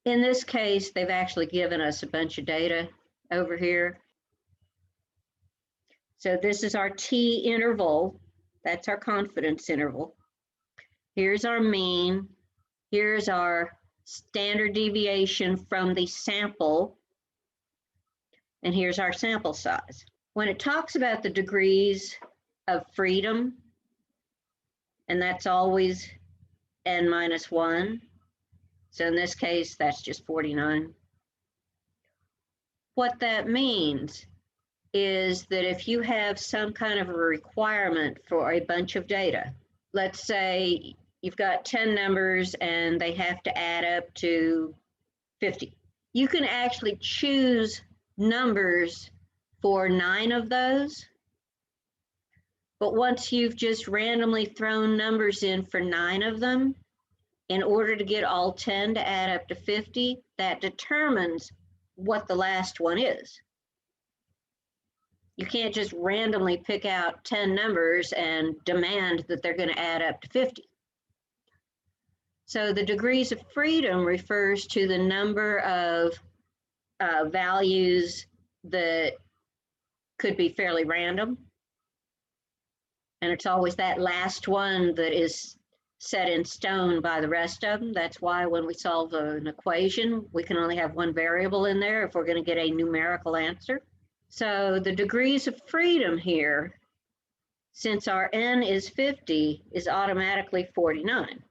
In this case, they've actually given us a bunch of data over here. So this is our T interval. That's our confidence interval. Here's our mean. Here's our standard deviation from the sample. And here's our sample size. When it talks about the degrees of freedom, and that's always n minus 1. So in this case, that's just 49. What that means is that if you have some kind of a requirement for a bunch of data, let's say you've got 10 numbers and they have to add up to 50. You can actually choose numbers for 9 of those. But once you've just randomly thrown numbers in for 9 of them, in order to get all 10 to add up to 50, that determines what the last one is. You can't just randomly pick out 10 numbers and demand that they're going to add up to 50. So the degrees of freedom refers to the number of values that could be fairly random. And it's always that last one that is set in stone by the rest of them. That's why when we solve an equation, we can only have one variable in there if we're going to get a numerical answer. So the degrees of freedom here, since our n is 50, is automatically 49.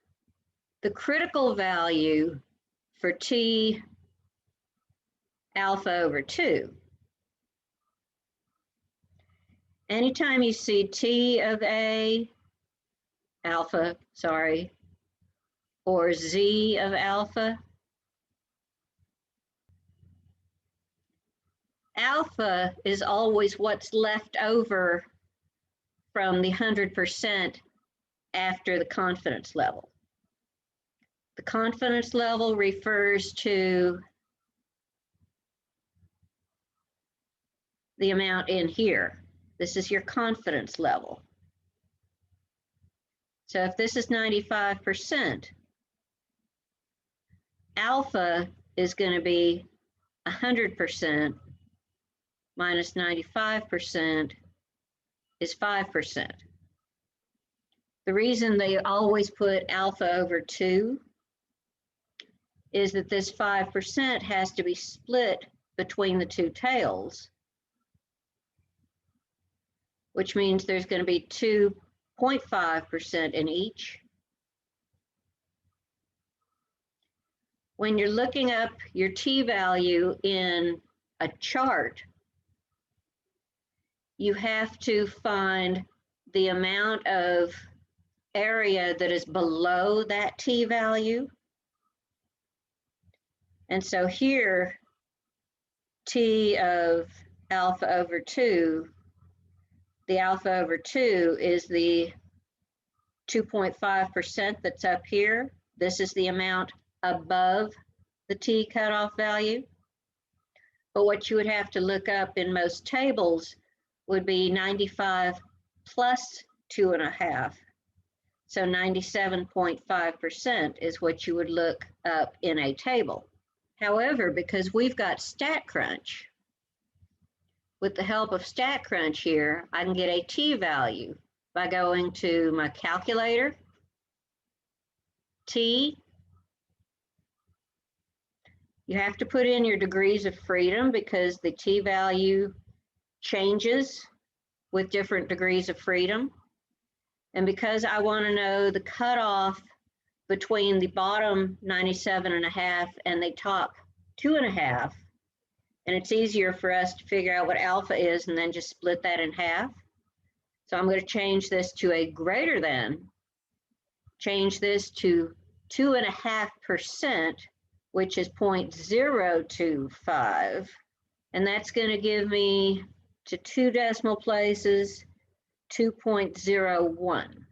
The critical value for T alpha over 2, anytime you see T of A, alpha, sorry, or Z of alpha, alpha is always what's left over from the 100% after the confidence level. The confidence level refers to the amount in here. This is your confidence level. So if this is 95%, alpha is going to be 100% minus 95% is 5%. The reason they always put alpha over 2 is that this 5% has to be split between the two tails, which means there's going to be 2.5% in each. When you're looking up your t-value in a chart, you have to find the amount of area that is below that t-value. And so here, t of alpha over 2, the alpha over 2 is the 2.5% that's up here. This is the amount above the t cutoff value. But what you would have to look up in most tables would be 95 plus 2.5. So 97.5% is what you would look up in a table. However, because we've got StatCrunch, with the help of StatCrunch here, I can get a t-value by going to my calculator, t. You have to put in your degrees of freedom because the t-value changes with different degrees of freedom. And because I want to know the cutoff between the bottom 97.5 and the top 2.5, and it's easier for us to figure out what alpha is and then just split that in half. So I'm going to change this to a greater than, change this to 2.5%, which is 0.025, and that's going to give me, to 2 decimal places, 2.01.